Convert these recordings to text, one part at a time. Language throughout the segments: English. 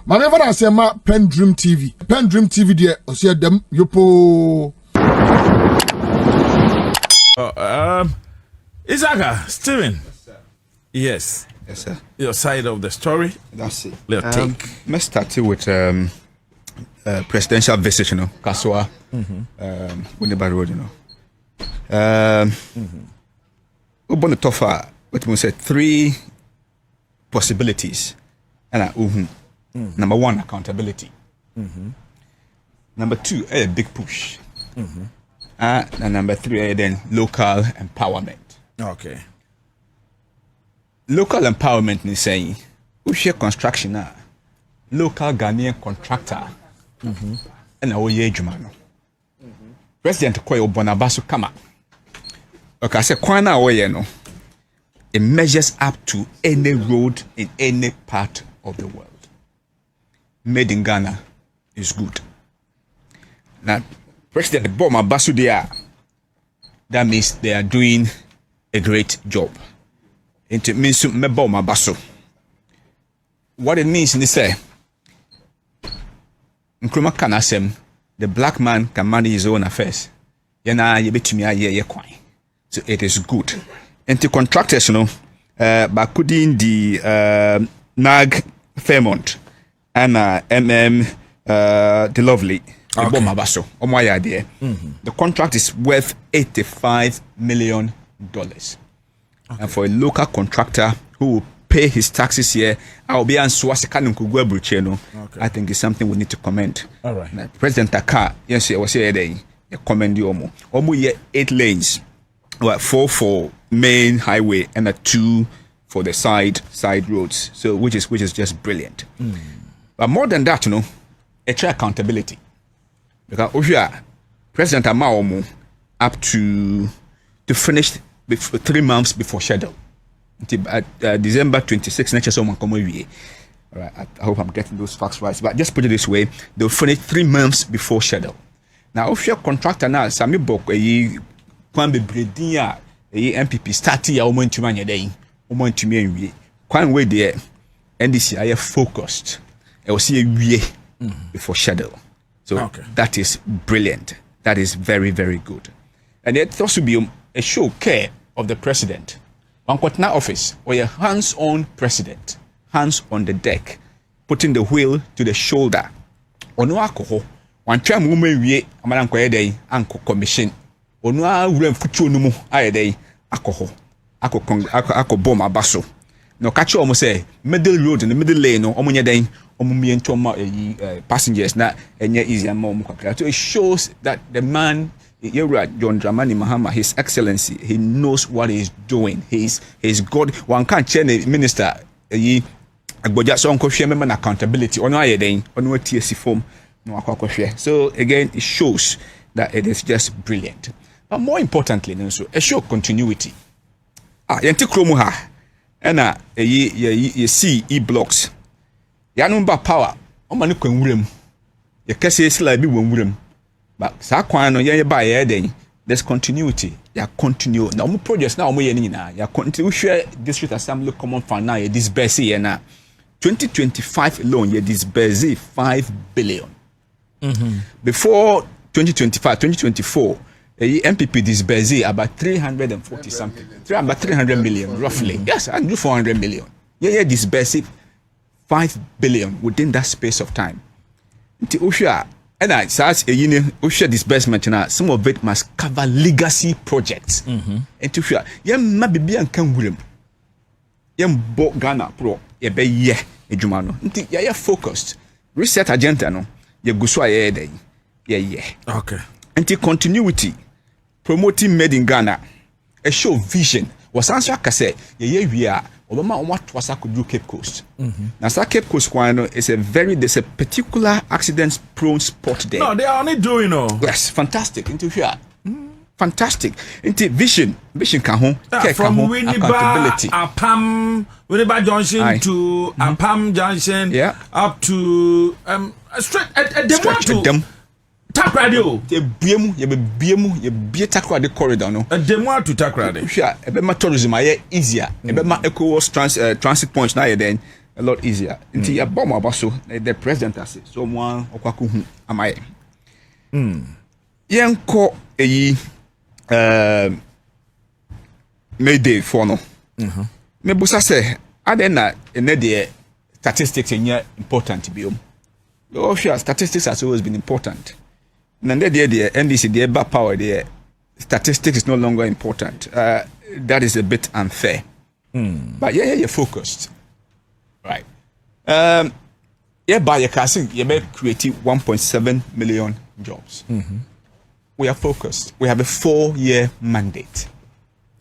Maneva na sema PENDREAM TV. PENDREAM TV there osia dem yopo. Isaka, Steven. Yes. Yes, sir. Your side of the story. That's it. Take. Let's start with presidential visit, Kasoa, Winneba Road, Ubon Tofa, what we said, 3 possibilities. And number 1, accountability. Number 2, a big push. And number 3, then local empowerment. Okay. Local empowerment is saying, we share construction local Ghanaian contractor. And our Jumano. President Koyo Bonabasu Kama. Okay, I say Kwana Oyeno. It measures up to any road in any part of the world. Made in Ghana is good. Now, President Boma Basu there, that means they are doing a great job. It means Boma Basu. What it means is say, Nkrumah Kanasem, the black man can manage his own affairs. So it is good. And the contractors, Bakudin the NAG Fairmont and the Lovely. The contract is worth $85 million. Okay. And for a local contractor who will pay his taxes here, I think it's something we need to commend. All right. Now, President Taka, yes, I was here today. Commend you almost 8 lanes, 4 for main highway and 2 for the side roads. So which is just brilliant. But more than that, extra accountability. Because President Amaomo up to finish 3 months before schedule. December 26th, next year, all right, I hope I'm getting those facts right. But just put it this way, they'll finish 3 months before schedule. Now, if you're a contractor now, Sami Bok, Kwambe Bredia, MPP, starting your moment to man your day, moment to me, Kwan way there, NDC, I have focused. I will see a year before schedule. So that is brilliant. That is very, very good. And it also be a show care of the president. One Kwatna office, or a hands-on president, hands on the deck, putting the wheel to the shoulder. Ono alcohol. One time woman we amaran day anko commission. Ono rem futu no mu ayede alcohol. Ako bom abaso. No catch almost say middle road in the middle lane no omunya den omumie ntoma passengers na enye easy am kwakra. So it shows that the man John Dramani Mahama, His Excellency, he knows what he's doing. He's God. One can't change minister. Accountability. So again, it shows that it is just brilliant. But more importantly, a show continuity. Yanti kromu ha. Ena ye see e-blocks. Yanumba power. Omani kwen wurem. Ye kese sila bi wurem. But there's continuity. Ya continue. Now mo projects now mo ye ni na. Ya continue share district assembly common fund now ye disburse ye na. 2025 alone ye disburse 5 billion. Before 2024, MPP disburse about 340 something. About 300 million roughly. Yes, I do 400 million. Yeah, disburse 5 billion within that space of time. And I says a share disbursement now. Some of it must cover legacy projects. And to share, maybe and can win. Bo Ghana pro be ye ejumano. Nti focused. Reset agenda no. Ye guswa ye day. Yeah. Okay. Nti continuity. Promoting made in Ghana. A show vision. Was answer kase ye we are. Obama what was I could do Cape Coast. Now Cape Coast is there's a particular accident prone spot there. No, they are only doing Yes, fantastic. Into here. Fantastic. Into vision can home. From Winneba Junction to Apam Junction up to straight at the Takrade. Ye be Takrade corridor no. Demo to Takrade. Ebe ma tourism aye easier. Ebe ma ECOWAS transit points na ye then a lot easier. Until a bomb about so the president has it. So one okwaku am I. Yanko Mayday for no. Me busa say adena ene de statistics enye important bi Oh sure, statistics has always been important. And then the NDC the back power the statistics is no longer important. That is a bit unfair. But you're focused. Right. By your casting, you may create 1.7 million jobs. We are focused. We have a 4-year mandate.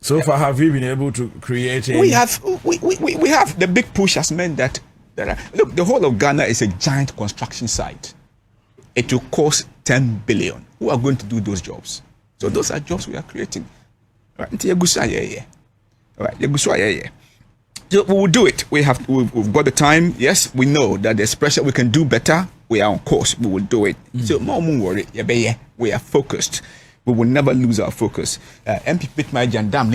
So far, have you been able to create a... We have the big push has meant that look, the whole of Ghana is a giant construction site. It will cost 10 billion. Who are going to do those jobs? So those are jobs we are creating. Right. So we will do it. We've got the time. Yes, we know that there's pressure. We can do better. We are on course. We will do it. So more worry. We are focused. We will never lose our focus. MP Pitma Jandam,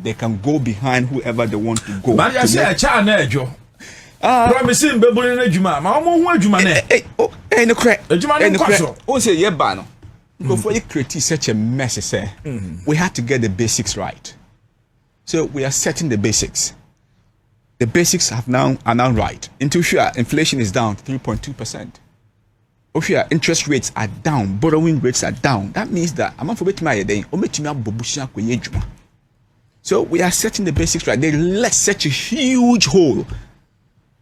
they can go behind whoever they want to go. But I say a child, Joe. Promising Babylon Ejuma. My own Juma. No correct. Ejuma. Oh, say yeah, Bano. Before you create such a mess, we had to get the basics right. So we are setting the basics. The basics are now right. Until sure, inflation is down 3.2%. Oh sure, interest rates are down, borrowing rates are down. That means that so we are setting the basics right. They left such a huge hole,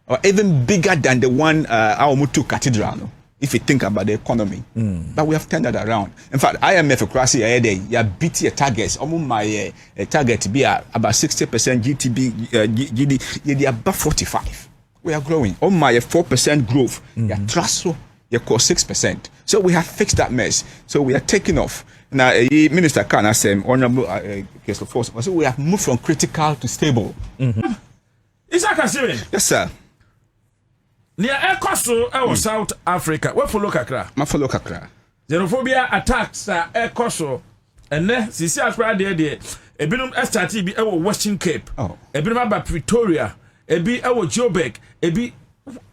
or even bigger than the one our Mutu Cathedral. If you think about the economy, but we have turned that around. In fact, IMF across the day, you beat your targets. Almost my target to be about 60% GDP, you above 45. We are growing. On my 4% growth, you trust so you cost 6%. So we have fixed that mess. So we are taking off. Now, Minister Khan has said, Honorable Kasoa, so we have moved from critical to stable. Is that considering? Yes, sir. Near Kasoa, South Africa. Where follow Kakra? Ma follow Kakra. Xenophobia attacks Kasoa. And then, Sisi Aspera there. Ebinum STT be our Western Cape. Ebinum about Pretoria. Ebi our Joburg. Ebi.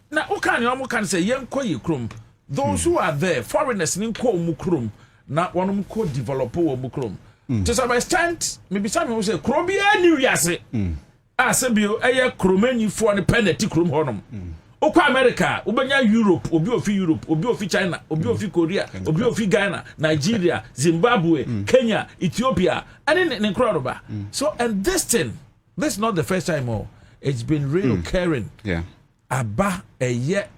Now, who can say, young Koyi Krum? Those who are there, foreigners in Ko Mukrum, not one ko developer or Mukrum. To some extent, maybe someone will say, Krobia New Yase. Asabio, a Kromeni for the penalty Krum Honum. Oko America, Ubanya Europe, Obi of China, Obi of Korea, Obi of Ghana, Nigeria, Zimbabwe, Kenya, Ethiopia, and in incredible. So, and this is not the first time, it's been real caring. Yeah. Aba a year,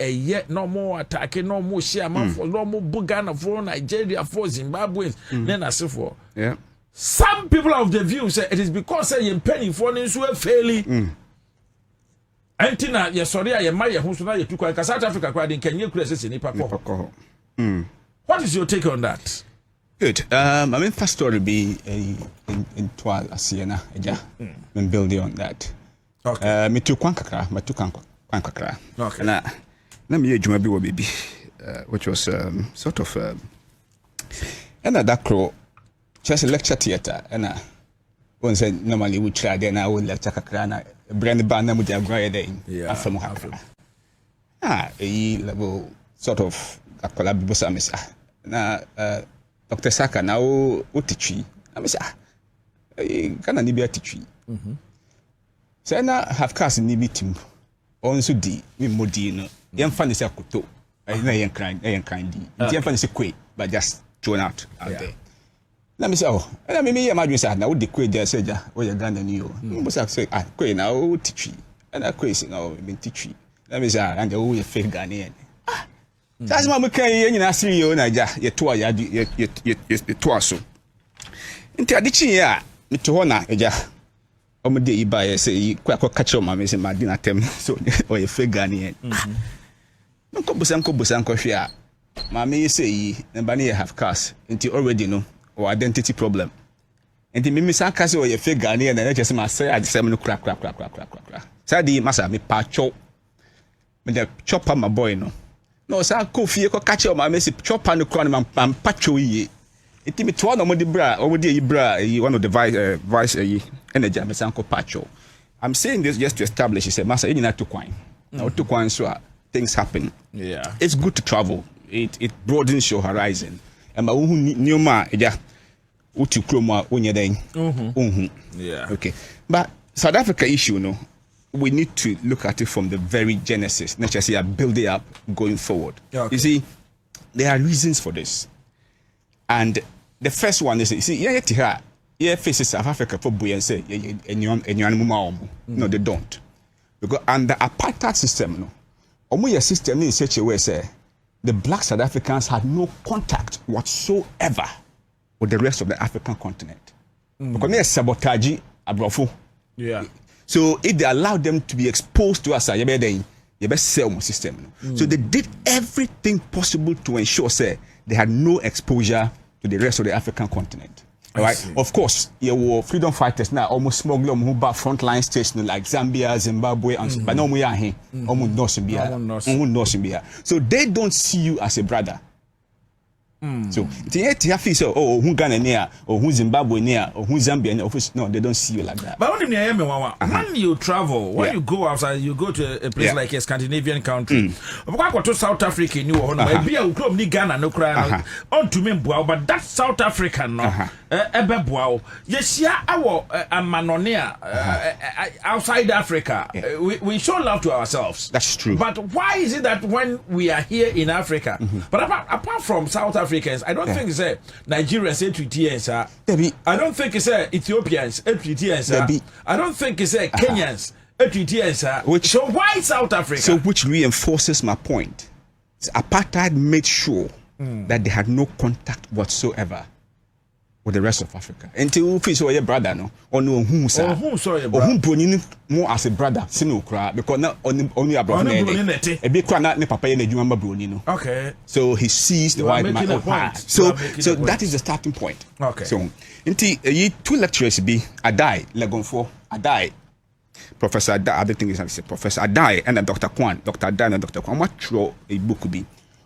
no more attacking, no more share, for no more Ghana for Nigeria for Zimbabwe, then as for. Yeah. Some people of the view say it is because you're penny for them so failing. Antina, yes, sorry, I am my who's not yet to South Africa, quite in Kenya, crisis in Ipaco. What is your take on that? Good. I mean, first story be in Twal, a Siena, and building on that. Okay. Me too, Kwankakra, my two Kwankakra. Okay. Now, let me age my baby, which was sort of, and at that crow, just a lecture theatre, and one said normally we try, then I would lecture Kakrana. Brand banner with their grade after Mohaka. A level sort of a collaboration. Now, Dr. Saka now Utichi. I'm saying, can I be a teacher? So now have cast in the team. Also, D, me modino. Young fan is a kuto. I know young kind. Young fan is a quay, but just thrown out there. Let me say, and I mean, imagine that now the quay there said, "Oh, you're Ghana, you must have said, ah, quay now teach you, and I quay now been teach you." Let me say, and the way you fake Ghanaian. That's my McKay, and I see you, and I just, you're twice so. Into a ditching, me to honor, a jar. Oh, my day, by say, quite catch on my missing my dinner term, so, or you fake Ghanaian. No, Kobusanko, share. Mammy, say, and Bunny have cast, and you already know. Or identity problem. And the Mimisa Caso or your fake Ghanaian and I just must say at 7 crack. Sadi Massa me pacho. When the chopper my boy no, sir, coffee, catch up my messy chop on the crown and pacho ye. It me to one of the bra, over the bra, one of the vice and the Jamis Uncle Pacho. I'm saying this just to establish, he said, Massa, you need to coin. Now to Kwanswa, things happen. Yeah. It's good to travel. It broadens your horizon. And my new ma yeah. Utu kroma unyedeng. Yeah. Okay. But South Africa issue, no, we need to look at it from the very genesis. Not just build it up going forward. Okay. You see, there are reasons for this. And the first one is, you see, faces South Africa for boy and say, no, they don't. Because under apartheid system, no, your system in such a way, say, the black South Africans had no contact whatsoever with the rest of the African continent. Because they sabotage abrofo. Yeah. So if they allow them to be exposed to us, you best sell my system. So they did everything possible to ensure, say, they had no exposure to the rest of the African continent. All right. Of course, you were freedom fighters now almost smuggle them who back frontline states like Zambia, Zimbabwe, and but no we are here. Almost So they don't see you as a brother. So who Ghana near or who Zimbabwe near or who Zambia near, no, they don't see you like that. But when you travel, when you go outside, you go to a place like a Scandinavian country. Go to South Africa, you be Ghana no cry on to me, but that South African no yes, yeah, our manonia outside Africa, we show love to ourselves. That's true. But why is it that when we are here in Africa, but apart from South Africans, I don't think it's Nigerians, Eritreans, I don't think it's Ethiopians, Eritreans, I don't think it's Kenyans, Eritreans. So why South Africa? So which reinforces my point. Apartheid made sure that they had no contact whatsoever with the rest of Africa. Until we feel so your brother, no, or no whom sir, or whom Brunini more as a brother, Sinukra, because not only a brother, a big cranat, ne papa, and you remember Brunino. Okay. So he sees the white man. So that is the starting point. Okay. So, until two lecturers be Adai, Legonfo, Adai, Professor Adai, other thing is Professor Adai, and Dr. Kwan, Dr. Adai, and Dr. Kwan, what throw a book could be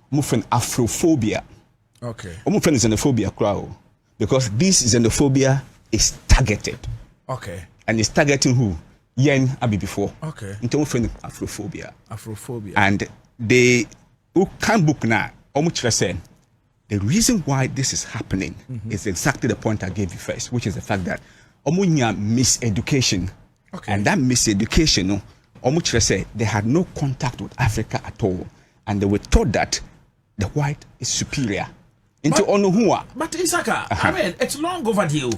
moving Afrophobia. Okay. Almost xenophobia crowd. Because this xenophobia is targeted. Okay. And it's targeting who? Yen Abi before. Okay. Into Afrophobia. Afrophobia. And they who can book now, almost saying the reason why this is happening is exactly the point I gave you first, which is the fact that Omunya miseducation. Okay. And that miseducation, almost say they had no contact with Africa at all. And they were taught that the white is superior. But Isaka, I mean, it's long overdue.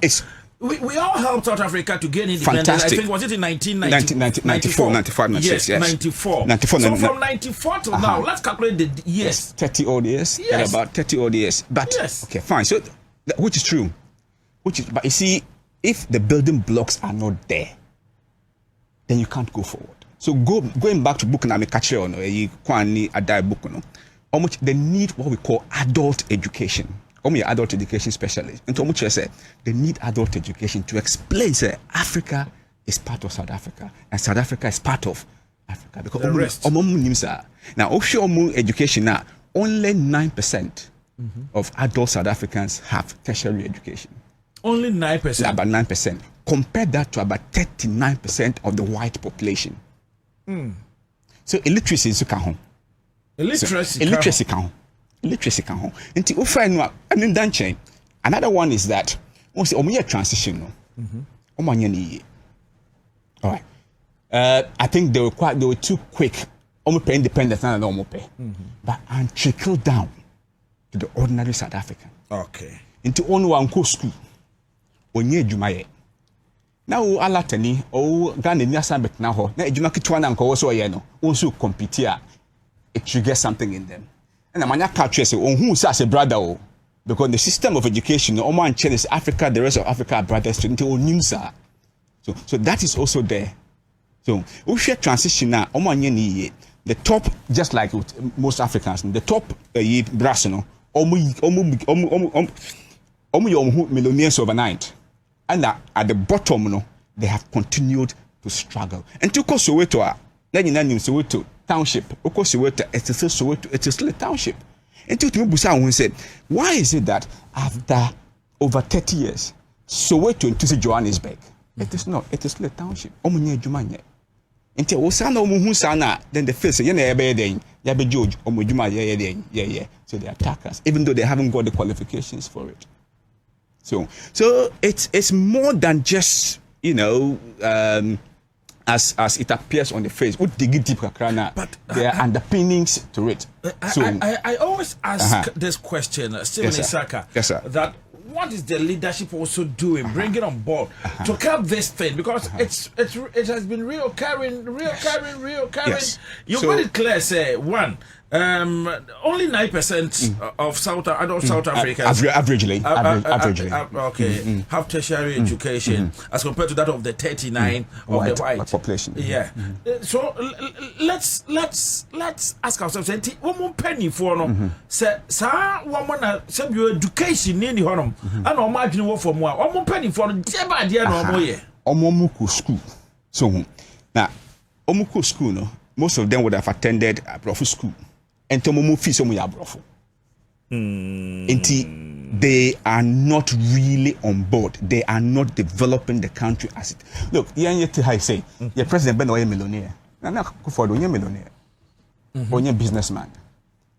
We all helped South Africa to gain independence. Fantastic. I think, was it in 1994? 95, 96, yes. 94. 94. So from 94 till now, let's calculate the years. 30 odd years. Yes. About 30 odd years. But, okay, fine. So, which is true. But you see, if the building blocks are not there, then you can't go forward. So going back to book na me catch on you kwani adai book no. They need what we call adult education. Adult education specialist. And to say they need adult education to explain that Africa is part of South Africa and South Africa is part of Africa. Because the rest. Now, offshore education now, only 9% of adult South Africans have tertiary education. Only 9%? About 9%. Compare that to about 39% of the white population. So illiteracy is home. Illiteracy can. Another one is that once a transition. All right. I think they were too quick. Pay independence and normal pay. But and trickle down to the ordinary South African. Okay. Into one school. Onye Jumaye. Now alatani o Ghana ni asambet na ho. Na ejuma kitwa na nko so ye no. Onso compete here. It triggers something in them. And amanya catch say who as a brother because the system of education Oman is Africa, the rest of Africa are brothers until Nimsa. So that is also there. So we share transition now the top, just like with most Africans, the top brass millionaires overnight. And at the bottom they have continued to struggle. And to Soweto, then you know Soweto township. Of course, it is still a township. And to Busa said, why is it that after over 30 years, Soweto into Johannesburg? It is not. It is still a township. Nti wo sa na omo hu sa na then the face ye na e be den ya be George omo djuma ye den yeah so they attack us even though they haven't got the qualifications for it. So it's more than just, you know, as it appears on the face. But there are underpinnings to it. I always ask this question, Stephen Isaka, that what is the leadership also doing, bringing on board to curb this thing? Because it has been reoccurring. Yes. You made it clear, say, one, only 9% of South Africans averagely have tertiary education as compared to that of the 39 of the white population. Yeah. So let's ask ourselves, one more penny for no say woman say your education in the honum and imagine what for more one more penny for no omomuku school. So now omuku school no, most of them would have attended a prof school. And they are not really on board. They are not developing the country as it. Look, I say, your president Ben a millionaire. Nana Kufuor onye millionaire. Onye businessman.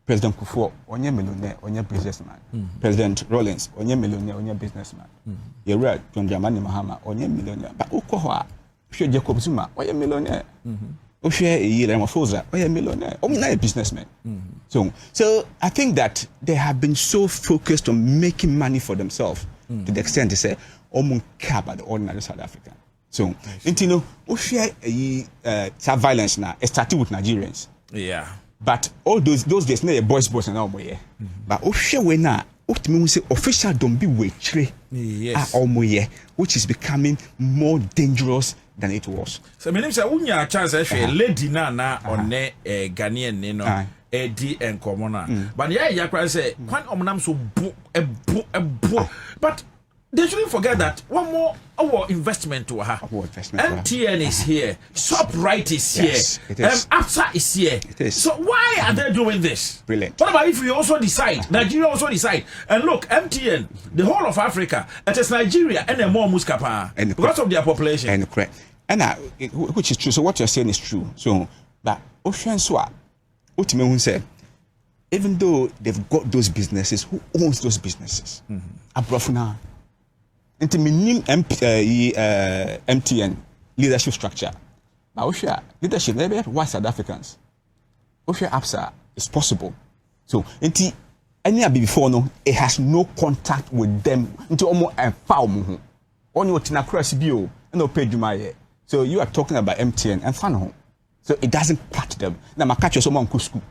President Kufuor onye millionaire, onye businessman. President Rollins onye millionaire, onye businessman. Your right, John Dramani Mahama onye millionaire. But Ukohwa, Jacob Zuma onye millionaire. A millionaire, a businessman. So I think that they have been so focused on making money for themselves to the extent they say, care about the ordinary South African. So, you know, violence now, it started with Nigerians. Yeah. But all those days, no boys and all more. But we now, official don't be waitre. Yes. Which is becoming more dangerous than it was. So my name say unya chance lady na on Ghanaian no edi and commona. But yeah yakra say kwan omonam so but they shouldn't forget that one more our investment to her. MTN is here, ShopRite is here, APSA is here. It is. So why are they doing this? Brilliant. What about if we also decide, Nigeria also decide, and look, MTN, the whole of Africa, it is Nigeria and more Muskapa because of their population. And correct. And which is true. So what you're saying is true. So, but Ocean Swa, ultimately said, even though they've got those businesses, who owns those businesses? Abrafuna. Into minim MTN leadership structure. But Ocean leadership, maybe why South Africans? Ocean APSA is possible. So, into any before no, it has no contact with them. Into almost a foul. Only what Tina Cross bio and no pay Jumaye. So you are talking about MTN and Fano. So it doesn't catch them. Now, my catch is someone school.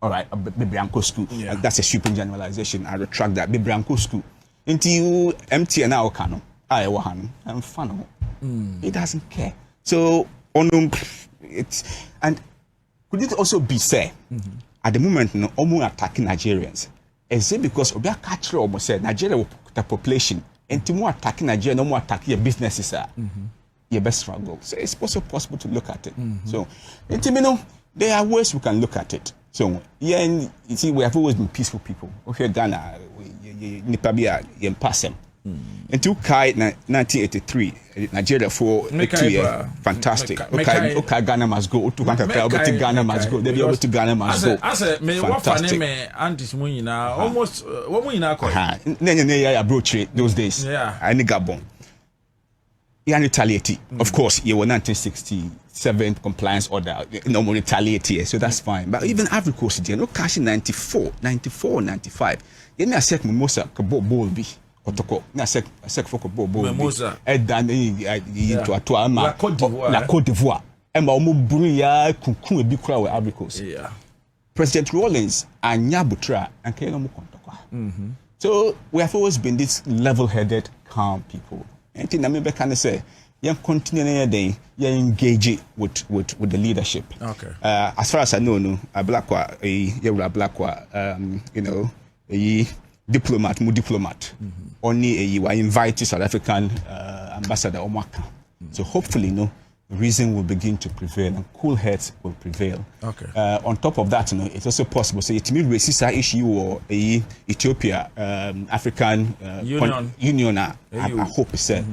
All right, Bibrianco school. Yeah. That's a super generalization. I retract that. Bibrianco school. Until MTN now Kano, I wahano and Fano. It doesn't care. So it's and could it also be said at the moment no Omu attacking Nigerians? Is it because Obia catcher almost said Nigeria will the population and to more attacking Nigeria, no more attacking your businesses your best struggle. So it's also possible to look at it. So there are ways we can look at it. So yeah, and you see, we have always been peaceful people. Okay, Ghana, Nipabia, Yempasem. Until 1983, Nigeria for 2 years, fantastic. Okay, Ghana must go. Ghana must go. They be able to Ghana must go. Fantastic. Almost what we now call. Then approach those days. Yeah. I need Gabon. You retaliate. Of course, you were 1967 compliance order. No more retaliate here, so that's fine. But even Ivory Coast, you know, cash in 94, 95. You know, I said Mimosa Kabo Bolbi. Otoko. I said for Kabo Bolbi. Mimosa. Dan La Côte d'Ivoire. Emma Omuburia Kunkun ebi kura with Ivory Coast. Yeah. President Rollins and Nyabutra and Kenomu Kontokwa. So we have always been this level-headed, calm people. And I mean, can say, you continue day, you engage with the leadership. Okay. As far as I know, no, a blackwa, you know, a diplomat, more diplomat. Only a invited South African ambassador Omaka. So hopefully, no, reason will begin to prevail and cool heads will prevail. Okay. On top of that, you know, it's also possible. So it may raise a issue or Ethiopia, African Union. I hope it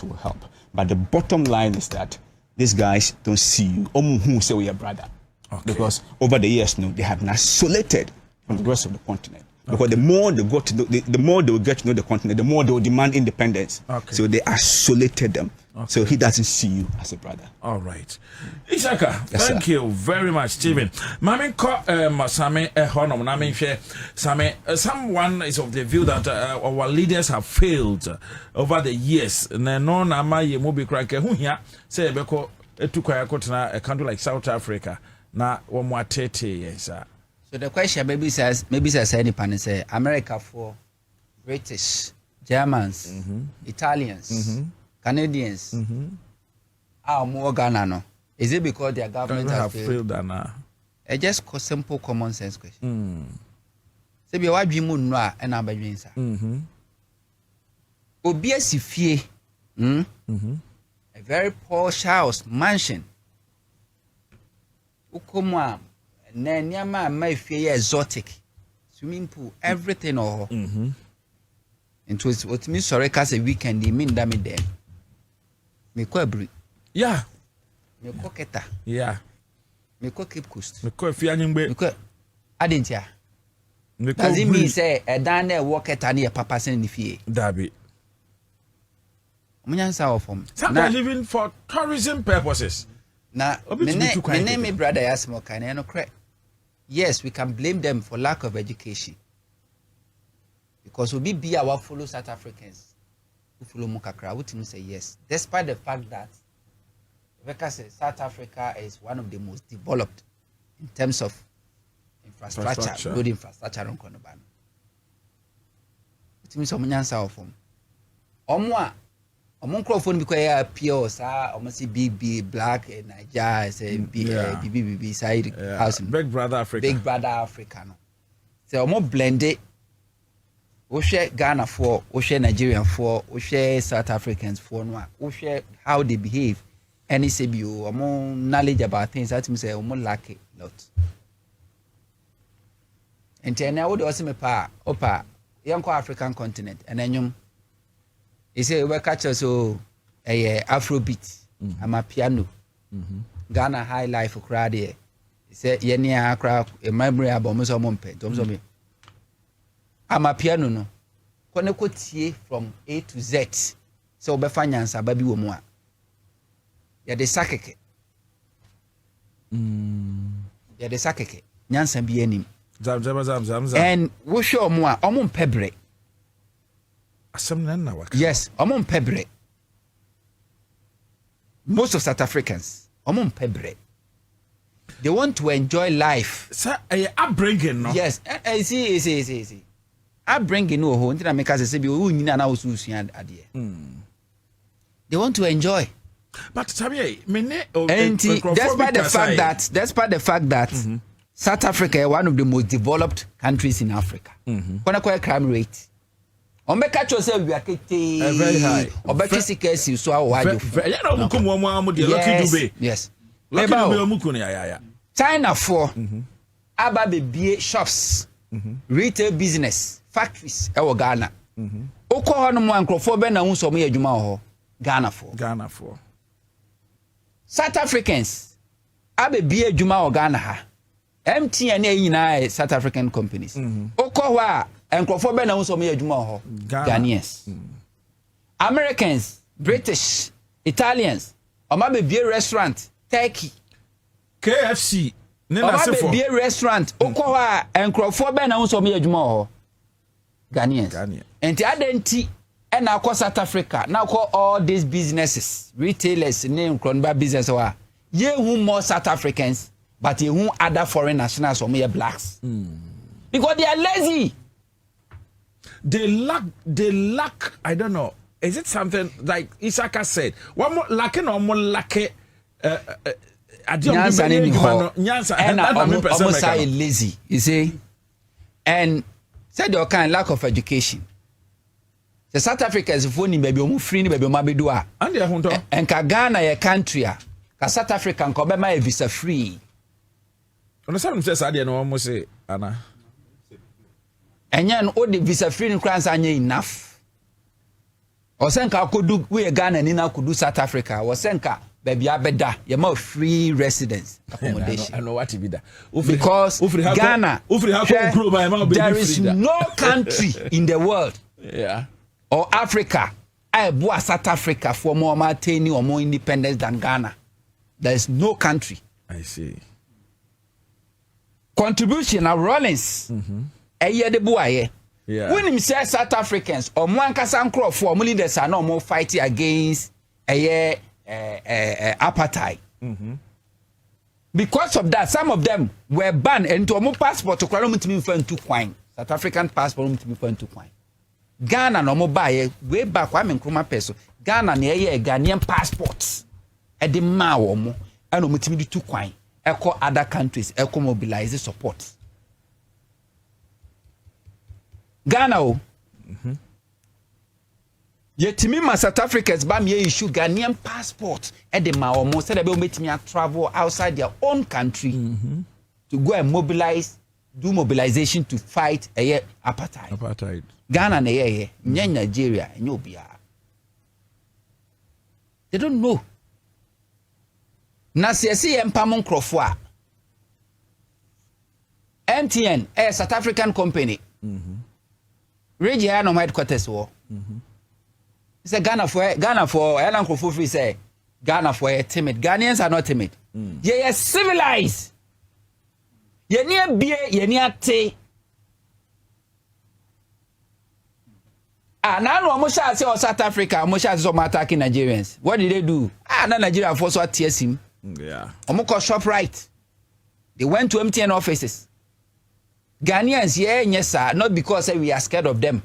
will help. But the bottom line is that these guys don't see you. Who say we are brother. Okay. Because over the years, they have been isolated from the rest of the continent. Because the more they got to know, the more they will get to know the continent, the more they will demand independence. Okay. So they isolated them. Okay. So he doesn't see you as a brother. All right. Isaka, Yes, thank sir. you very much, Stephen. Mami ko Same Honor, Nami She Same. Someone is of the view that our leaders have failed over the years. No, Nama ye mobi crack. Who here say beko etukwaya kotena a country like South Africa. Na wamwatete yes. So the question maybe says any pan say America for British, Germans, Italians, Canadians. More Ghana no. Is it because their government Have has failed and It's just simple common sense question. Say be why dream no a na ba dwen sa. Obi asifie. A very posh house, mansion. Ukoma na nyama ma fie exotic. Swimming pool, everything or. It was what me sorry cause a weekend they mean that me there. Me ko abri. yeah. Me ko keta. Yeah. Me ko Cape Coast. Me ko fi anyimbe. Me ko adentia. Me ko Does it mean say a dan there work keta na papa sen ni fie? Dabi. Omunyansa of form. Sometimes even for tourism purposes. Na Obi to be too kind. me name me brother Yasmo kind no correct. Yes, we can blame them for lack of education. Because we be our follow South Africans who follow Mukakra, which say yes, despite the fact that South Africa is one of the most developed in terms of infrastructure. Good infrastructure on Konobano. It means Omunyansa of them. Omwa Omunkrofon because pure sir, almost big black and Nigeria say BB side house. Big Brother Africa. Big Brother Africa. No. So omo blended. We share Ghana for, we share Nigerian for, we share South Africans for no. We share how they behave. Any CBO, more knowledge about things that me say more lack a lot. And then I would also me pa opa young African continent and then you say we catch us so a Afrobeat, I'm a piano, Ghana high life crowd here. Say yeni akra a memory about muso mompe, me. I'm a piano no. Kone ko tie from A to Z. So be finance ababi wo mu a. Ya de sakeke. Ya de sakeke. Nyansa bi anim. Zam. And wo show mu a omo mpebre. Asem na waka. Yes, omo mpebre. Most of South Africans, omo mpebre. They want to enjoy life. Sir, upbringing no. Yes, see. I bring in no home. Make us say, "We need na ususu ade." They want to enjoy. But Sabi, despite the fact that South Africa is one of the most developed countries in Africa. Kona crime rate. Ombeka cho say we are very high. Obeki sikesi so awajo. Ya na muko mo de Lucky Dube. Yes. Lucky Dube muko ne ya. China for aba be shops, retail business, factories e wo Ghana. Okọ ho no mo ankrofo be na hu so mo adwuma ho Ghana for. South Africans aba be adwuma ho Ghana ha. MTN e nyina South African companies. Okọ ho a ankrofo be na hu so mo adwuma ho Ghanaians. Americans, British, Italians, omabe be restaurant, Turkey, KFC, Omabe be restaurant, Okowa, and Crawford Ben also me adwuma Ghanaians. And the identity and now call South Africa. Now call all these businesses, retailers, name Kronba business or ye who more South Africans, but ye who other foreign nationals or mere blacks. Because they are lazy. They lack, I don't know. Is it something like Isaka said? One more lacking or more lacking Nyansa almost lazy, you see, and said your kind lack of education. The South Africa is phone baby, free baby, mabedua, and Ghana a country, South African Kobema visa free. On some says I didn't almost say Anna, and yan all the visa free in France are enough. Or Senka could do we Ghana and Nina could do South Africa, or Senka. baby abeda you more free residence accommodation. I know what to be that. Because Ghana, there is no country in the world or Africa, I bought South Africa for more maintaining or more independence than Ghana. There is no country. I see. Contribution of Rollins. A year the boy. When him say South Africans or Mwankasa Nkro for leaders are no more fighting against a apartheid. Because of that, some of them were banned and to a more passport to Kwalum to me for two coin. South African passport to me for two coin. Ghana no more buy way back Kwame Nkrumah peso. Ghana near Ghanaian passports. At the Mawomo and omutimi two coin. Echo other countries, echo mobilize support. Ghana yet me my South Africans ba me issue Ghanaian passport at the Mawomo said they will make me travel outside their own country to go and mobilize, do mobilization to fight apartheid. Ghana na Nigeria Nyobia. They don't know. Na CSC empamon crofwa. MTN, a South African company. Regional headquarters war. Say Ghana for Alan Crofo say Ghana for timid. Ghanaians are not timid. Ye are civilized. Ye near beer, ye near tea. Now almost say South Africa, almost as some attacking Nigerians. What did they do? Now Nigeria force what tears him. Yeah. Omoko ShopRite. They went to MTN offices. Ghanaians, yes, sir, not because we are scared of them.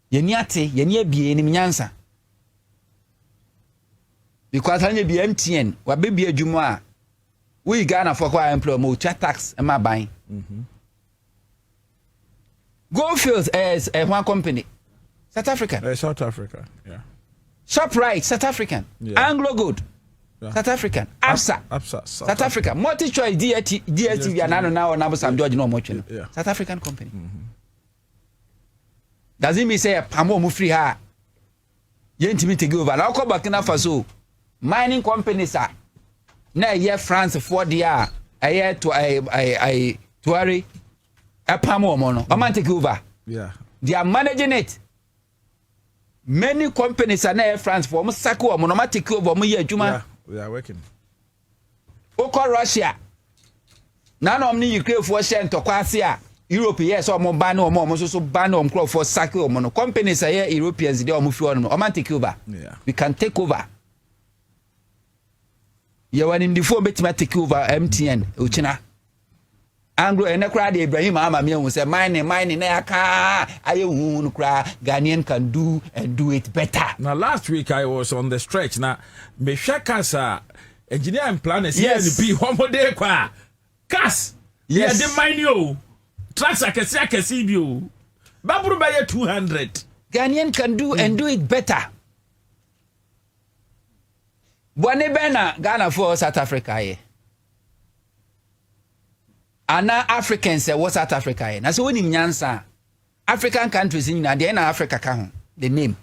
Yeniate, yenye ni nyansa. Because hanye bi MTN, wa baby adwuma. We Ghana for kwa employ mo tax e ma ban. Goldfields is one company. South African. South Africa, yeah. ShopRite, South African. Yeah. Anglo Good. Yeah. South African. ABSA. South Africa. Multi-choice DSTV and now Sam George no much. South African company. Does it mean say Pamo mu free ha? Yentimi take over. Now come back na Faso. Mining companies are na year France for dia a year to a Tuari a Pamo mono. Oman take over. Yeah. They are managing it. Many companies are na France for Musako or monomatic over mu juma. Yeah. We are working. Oko Russia. None of you Ukraine for share to Kwasia. Europe, yes, or Mobano or more, so ban on crop for Saki or mono. Companies are here, Europeans, they are moving on. Take over. Yeah. We can take over. You are in the phone, but take over MTN, Uchina. Anglo and a crowd, Ibrahim Amamian was a mining, I won't cry. Ghanaian can do and do it better. Now, last week I was on the stretch. Now, Meshakasa, engineer and planners, yes, be homo de qua. Cas, yes, they mine you. Tracks I can see you. Baburu by 200. Ghanaian can do and do it better. Winneba Ghana for South Africa. And now Africans say what South Africa. And so when in Nyansa, African countries in Africa can the name.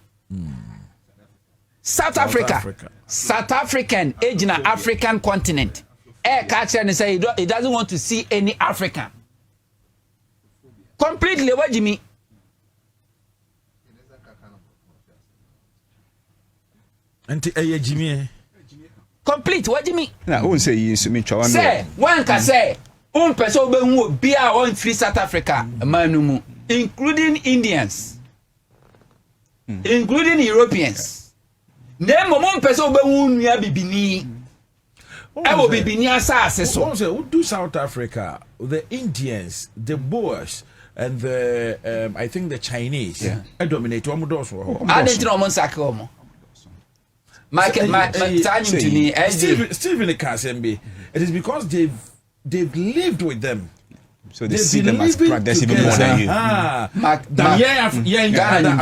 South Africa. South African age in the African continent. Air catcher and say it doesn't want to see any African. Completely what do you mean? Jimmy. Complete what do you mean? I won't say you me say one can say person who be on free South Africa manumu, including Indians, including Europeans. Name one person who near bibini. I will bibini asase so. Who do South Africa? The Indians, the Boers, and the I think the Chinese. Yeah. I dominate. I didn't know Monsako. Stephen Kasembe. It is because they've lived with them. So they see them as that's even more than you. Ghana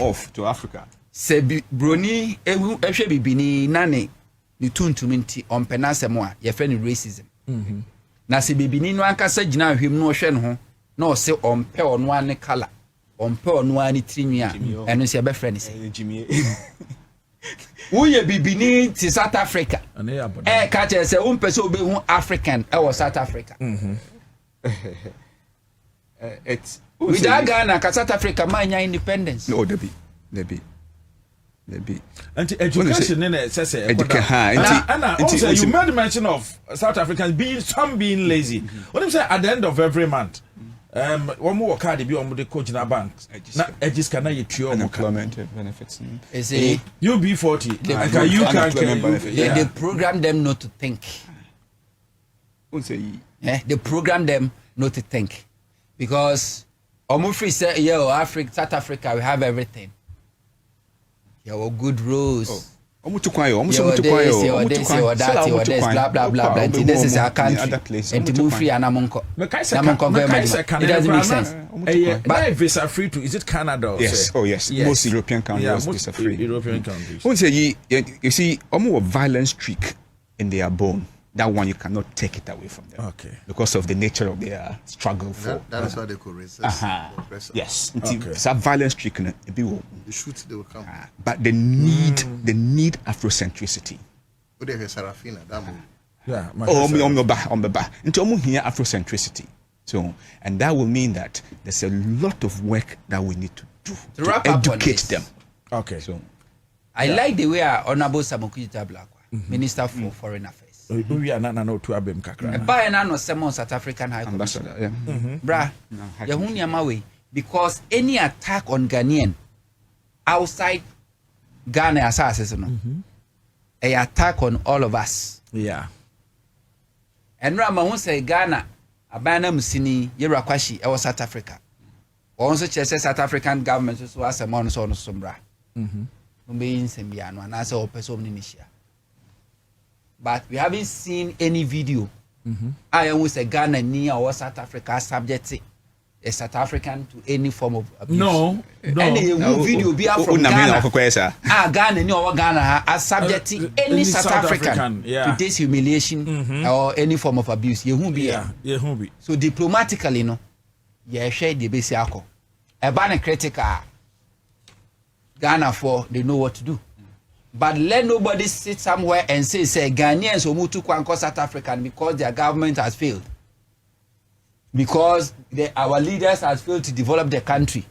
off to Africa. Sebi broni ehwe bibini nane ni tuntum nti ompenase mo a ye fe ni racism. Na se bibini no ankasa gina hwem no hwe no ho na o se ompe ono ane color ompe onu ani trinwi a eno se be friend se Jimmy. wo ye bibini ti South Africa ka che se wo mpese obe hu African e wo South Africa It's we da Ghana ka South Africa manya independence no there be and education in a say and also you made mention of South Africans being lazy. What I'm saying at the end of every month one more card be on the coach in our banks na edges can you trio unemployment benefits is a UB40 they program them not to think. They program them not to think because free say Africa, South Africa, we have everything. Your good rules. Blah blah blah. This is our country. And to move free and Namonko. It doesn't make sense. But visa free to is it Canada? Yes. Oh yes. Most European countries visa free. European countries. You see, almost a violent streak in their bone. That one you cannot take it away from them. Okay. Because of the nature of their struggle for. That is why they could resist. Yes. It's a violent streak in it. You shoot, they will come. But they need Afrocentricity. What they Sarafina, that movie. Yeah. On the back. Until we hear Afrocentricity. So, and that will mean that there's a lot of work that we need to do to educate them. Okay. So, I like the way Honorable Samokuji Tablakwa, Minister for Foreign Affairs. We are not no to abem kakra. Buy no South African High Commission. Bra, Yahunya Mawe, because any attack on Ghanaian outside Ghana as a attack on all of us. Yeah. And Rama won't say Ghana, Abana Musini, Yerakwashi, or South Africa. Also, South African government so as a monus on Sombra. Being Sembiano and as a person initial. But we haven't seen any video. I always say Ghana near or South Africa subject a South African to any form of abuse. No. Any video be from Ghana. Ghana near or Ghana as subject any South African to this humiliation or any form of abuse. You won't be. So diplomatically, no. Yeah, share the basic alcohol. A ban critical Ghana for they know what to do. But let nobody sit somewhere and say Ghanaians will move to South African because their government has failed. Because our leaders has failed to develop the country.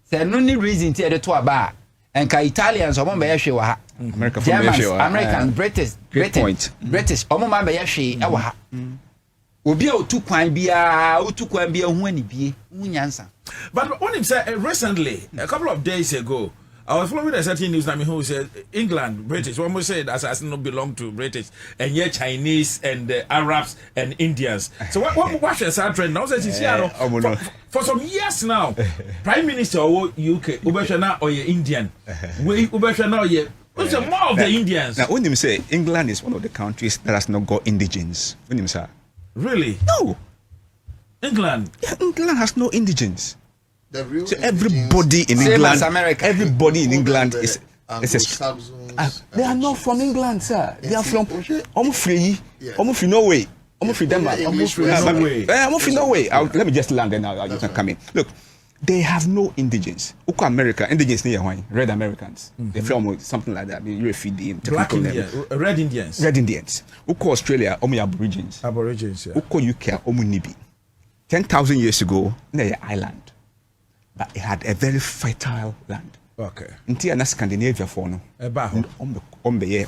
There's no reason to do it. And Italians, Germans, British, But when he said recently, a couple of days ago, I was following a certain news who said England, British, one would say that Assassin belong to British, and yet Chinese and Arabs and Indians. So what is that trend now? For some years now, Prime Minister of UK, Ubashana or Indian, Ubashana or more of the Indians. Now, when you say England is one of the countries that has not got indigents, when you say really? No. England? Yeah, England has no indigents. So everybody in England, everybody in England is they are not from England, sir. They are from free Norway, free Denmark, free Norway. Let me just land and now you can come in. Look, they have no indigents. Uko America, indigents near Red Americans. They from something like that. You feed the Black Indians, Red Indians. Red Indians. Uko Australia, Aborigines. Aborigines, yeah. Uko UK, Nibi. 10,000 years ago, they're island. But it had a very fertile land. Okay. Until na Scandinavia for no. Ombe.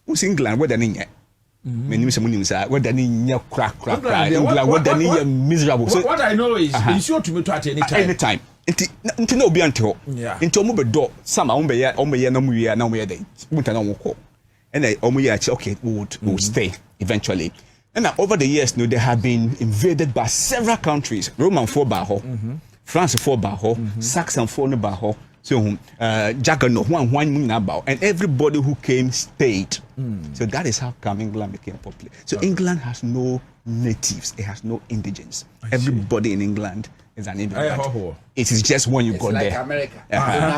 Who's England? Where the ninja? Many Muslims say where the ninja crack. England where the ninja miserable. So what I know is ensure to meet at any time. Anytime. Until no be until. Yeah. Until move door. Some ombe no muya no muya day. Winter no woko. And then omuya okay would stay eventually. And over the years, they have been invaded by several countries. Roman for Baho. France for Baho, Saxon for Baho, so Jagano, one about, and everybody who came stayed. So that is how come England became popular. So England has no natives, it has no indigents. Everybody in England is an immigrant. It is just when you It's got like there. America.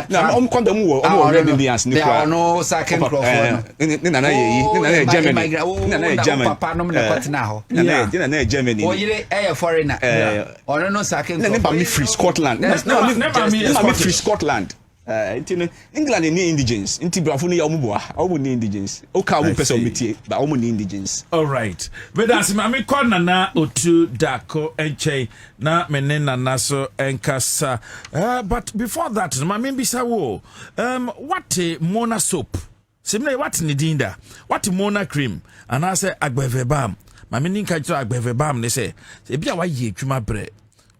No, I'm going to Indians. There are no second Germany. Germany. Oh, you're a foreigner. Or no second. Never me free Scotland. Never me free Scotland. England ni indigents. Inti brafo ni yamuboa. Omo ni indigents. Oka omo person metie, but omo ni indigents. All right. But as mami kona na otu dako enche na menena naso enkasa. But before that, mami bisa wo. What Mona soap? Simile what ni dinda? What Mona cream? And I say agbeve bam. Mami ninka jito agbeve bam ne say. Ebi awa ye juma bre.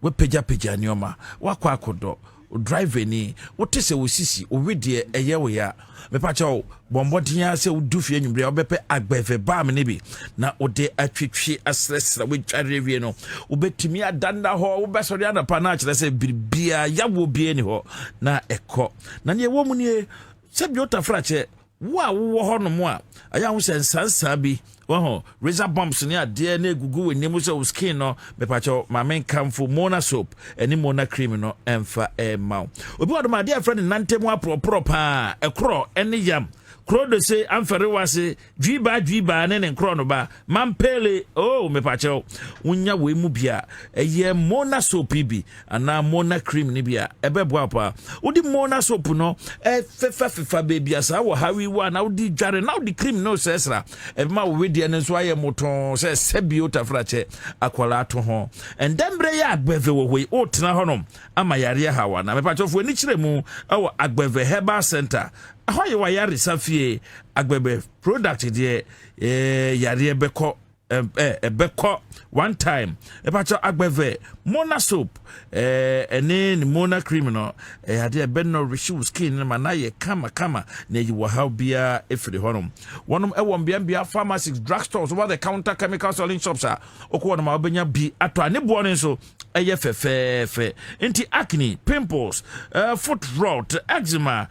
We peja nyoma. Wakwa kodo. Drive ni wote se wosisi owedie eye wo ya mepacha wo bombodin se wodufi anwumbre obepe agbeve ba me ne bi na ode atwetwe asresra we tware wie no obetimi adanda ho wobesori adapa na akire se bibia yawo bie ni ho na ekọ na ne wo mu ne se bi otafrache wo a wo ho no mo a aya ho se nsansa bi wo razor bumps ni ade na egugu we nemu se skin no mepacho mamen kamfo Mona soap eni Mona cream no emfa ema obi wado ma de friend nantemu apropro pa ekro eni yam kro de se amfere wase dwiba ne nkro no ba mampele mepacho unya we mu bia eye Mona soap bi ana Mona cream ni bia ebebo apa udi Mona soap no fefa baby asa wo hawi wa na udi dware na udi cream no sesra ebema we de ne so aye moton se sebio tafrache akwala to ho endembre ya agbeve wo we otena honom ama yare hawa na mepacho fu ni kire mu awo agbeve herbal center ahoye wa yare safie agbebe product de yare beko one time epacho agbeve Mona soap ene ni Mona cream no ade no reshiw skin na na ye kama na yi wa how bia efiri honom wonom ewom bia pharmacies drugstores over the counter chemical selling shops a okwo no ma obenya bi ato ane bo no so eye fefefe enti acne pimples foot rot eczema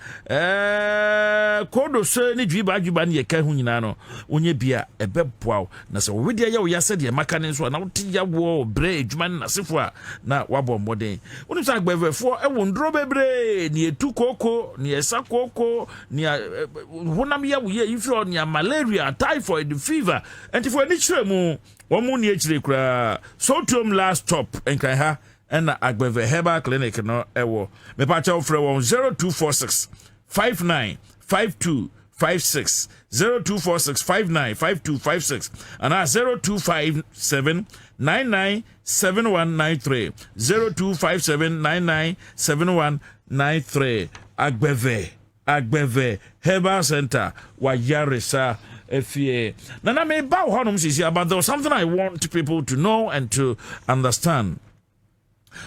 kodo so ni dwiba na ye ka hu nyina no onye bia ebeboa na se we dia ye wo ya se de maka ne so na wote ya wo bre adwuma na sefo a na wabɔ mmɔden wonu sa agbɛvɛfoɔ ɛwɔ nduro bebree ni etu koko ni esa koko ni honam ya wo ye ifro ni malaria typhoid fever entifo ni kyerɛ mu wɔn mu ni ekyire kura sotum last stop enkan ha ɛna agbɛvɛ herbal clinic no ɛwɔ mepacha ofrɛ wɔn 0246 595256 0246 595256 and 0257 997193 0257997193 Agbeve Herbal Center Wayaresa Efie. Nana me ba honum sisi about there was something I want people to know and to understand.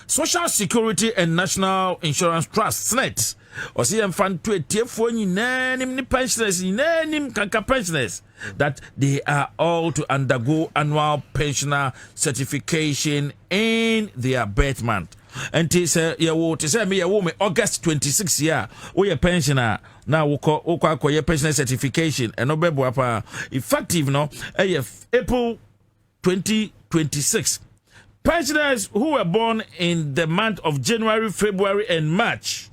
Social Security and National Insurance Trust SNET or see them fan to a tiefo ni pensioners ni kanka pensioners that they are all to undergo annual pensioner certification in their birth month. And to say me August 26 year we a pensioner now we call your pensioner certification and obebo apa effective no April 2026. Pensioners who were born in the month of January, February, and March,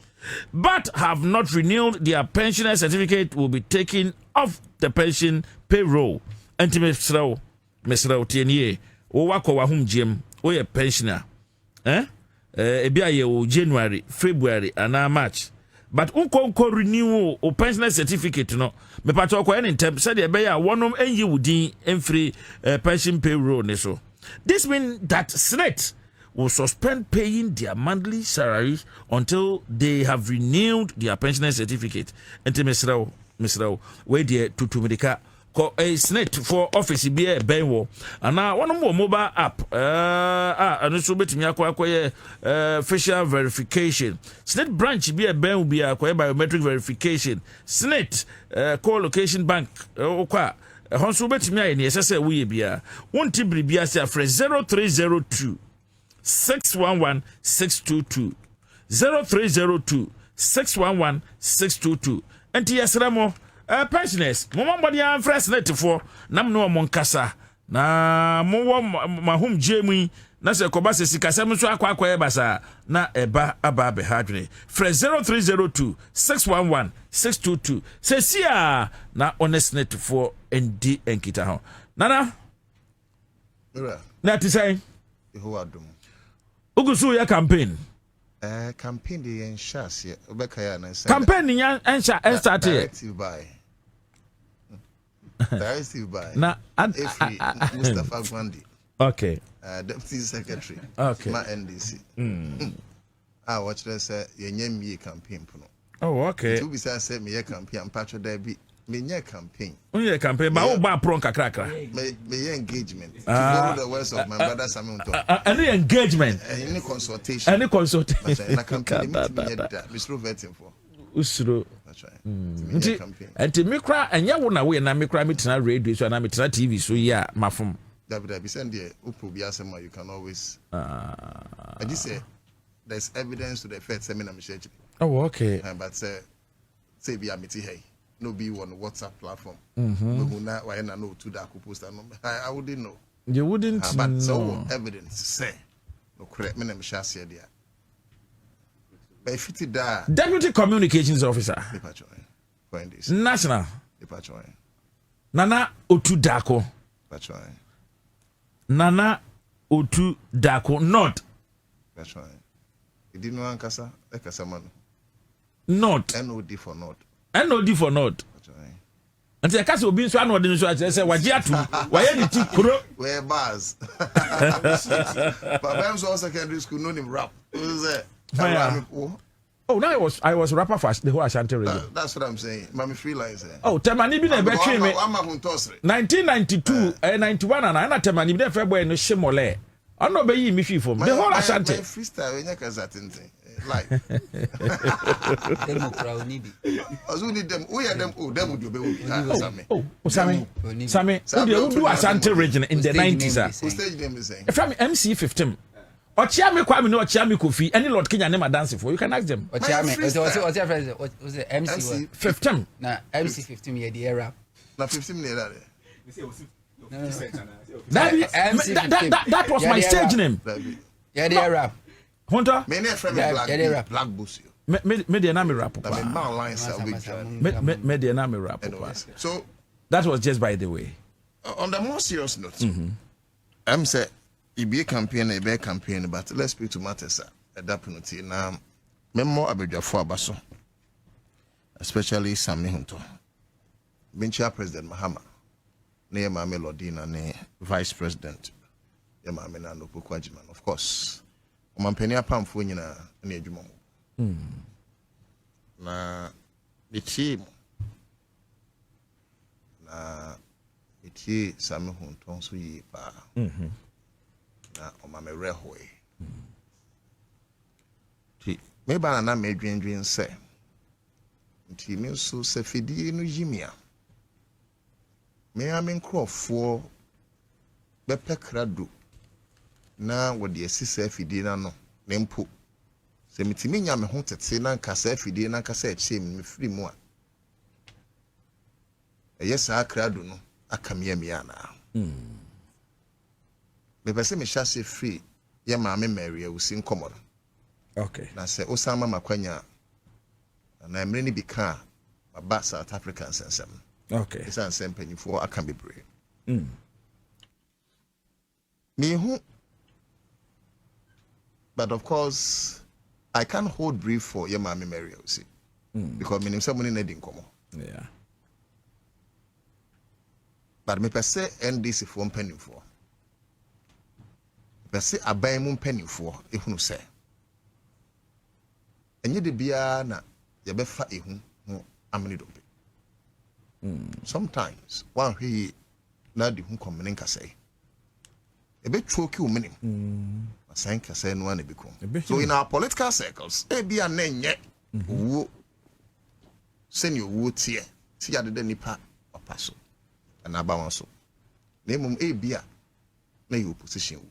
but have not renewed their pensioner certificate will be taken off the pension payroll. And to Mr. Tienier, or wako wahum jim, or a pensioner. Ebia January, February, and March. But unko renew or pensioner certificate, no. Me pato ko any temp said ebia one and you would in free pension payroll neso. This means that SNET will suspend paying their monthly salaries until they have renewed their pensioner certificate. And to Mr. where dear to medica call a SNET for office be a benwo. And now one more mobile app. And also bet me acquire facial verification. SNET branch be a ben will be acquired biometric verification. SNET call location bank. Honsu betimi aye ne yesese we bia wonti bribia se afre 0302 611 622 0302 611 622 enti yesremo pensioners mama body am fresh net for nam no mo nkasa na mo wo mahum jemu na se koba se sikasem so akwa basa na eba aba be hadwene fresh 0302 611 622 se sia na honest net for nd enkita ho nana na ti say who adum ugusu ya campaign campaign the enshas obeka ya na campaign nya ensha start directive by na Mustafa Gwandi. Okay. Deputy Secretary. Okay. Ma NDC. I watch this yenye campaign puno. Oh, okay. To be say me campaign patcho there be me campaign. Only campaign ba o ba pron kakra. Me engagement. To follow the words of my brother Samuel. Any engagement. Any consultation. Any consultation. Na campaign me through vetting for. Usuro. That's right. Enti mikra enya wo na we na mikra metina radio so na metina TV so ya mafom. David send the upo bi asema you can always I just say there's evidence to the effect seminar me share. Oh, okay. But say be a meeting hey no be on WhatsApp platform. We na why na no to that post I wouldn't know. You wouldn't but know. So evidence say no correct me na me share there. Deputy Communications Officer. National. Nana Otu Dako. Nana Otu Dako. Not. That's right. You didn't know Ankasa? Ekasaman. Not. NOD for not. NOD for not. That's right. And the Kasoa being so annoyed, so I say, Wajiatu, why any tea pro? Where bars? But I'm so secondary school, no name rap. Who's that? Oh, now I was rapper for the whole Ashanti region. That's what I'm saying. Mami freelancer. Oh, Temani been a betray me. 1992, 91, and I not Temani been February no shimole. I know be me fee from the whole Ashanti. Freestyle when you can that thing. Like. Azuni them. We are them. Oh, them would be. Oh, Sammy. Who do Ashanti region in the 90s? Who stage name is saying? From MC 15. Ochiame Kwame no Ochiame Kofi any Lord Kenya name dance for you can ask them. Ochiame was the MC 15 na MC 15 year the era na 15 year that was my stage name. Yeah, the era. Hunter me na friend black bush me dey na me rap. Me dey na me rap. So that was just by the way. On the more serious note, I'm say it be a campaign, but let's speak to matters at that point. Now, memo abedja for abaso, especially Sami Hunto, Bencha President Mahama, ne Mame Lodina, ne Vice President, Yamame Nando Pukwajiman, of course. Omampenia Pamfuina, ne Jumo. Na the team, na iti Sami Hunto, so ye pa. Na Omame Rehoe. Me ba na me dwendwen se. Nti me so se fidie no yimia. Me amen krofo be pekrado na wo de asise fidie na no ne mpo. Se mitimi nya me ho tete na nka sa fidie na nka sa eche me firi mu a. Eyesa akrado no akamia mia na. Me pese me shase free ye maame Mary usi nkomo. Okay. Na se Osama makwanya na emre ni bika ba South African sensem. Okay. It's an sempanyfo aka bebre. Me who, but of course I can't hold brief for ye maame Mary usi. Because me nimse money na di nkomo. Yeah. But me pese NDC for mpanimfo. Pese aban mu mpanimfo ehunu se. Enye de bia na ye befa ehu ho amene dompe. Sometimes one he na de hu komene nkasai. E be choki o menim. Asan kasai no na bekom. So in our political circles, e bia na enye wo senior wo tie. Ti ya de nipa opaso. Na ba wan so. Na mum e bia na your opposition wo.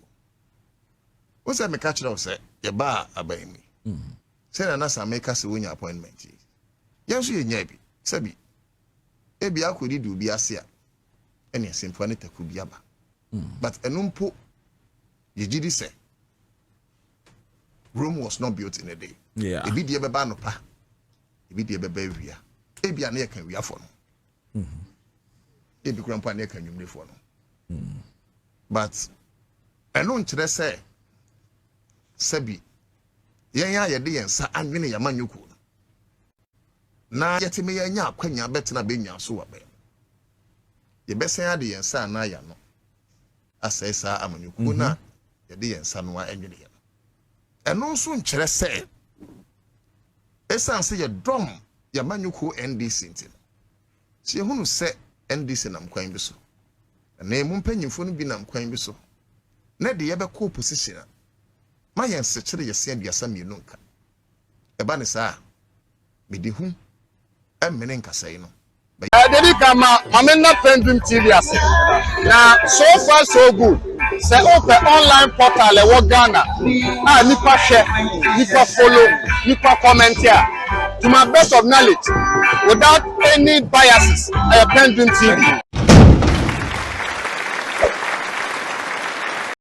What's that me catch it say ye ba aban mi. Say na sa make us win appointment. Yes you nya bi. Sabi. ebi akodi do bi ase a ene asempa ne taku bi aba but enumpo ye gidi say Rome was not built in a day. Yeah. Ebi die beba no pa. Ebi die beba wia. Ebi ane ye kan wia fo no. Ebi kura mpa ne kan nwumre fo no. But eno nkyere say sabi yen ya ye de yen sa anwene ya manyuku no. Na yetime ye nya akwanya betena be nya so wa be. Ye besen ade yen sa na ya no. Asai sa amanyuku na ye de yen sa no anwene ye. Eno nso nkyere say esanse ye dom ya manyuku NDC ntin. Si ehunu se NDC nam kwan bi so. Na emu mpanyimfo no bi nam kwan bi so. Na de ye be ko position a ma yen se kire ye se aduasa mienu nka. Eba ne sa mede hu emene nkasai no. Dedi kama amena Pendream TV ase. Na so far so good. Say open online portal e wo Ghana. Ah nipa share, nipa follow, nipa comment here. To my best of knowledge, without any biases, Pendream TV.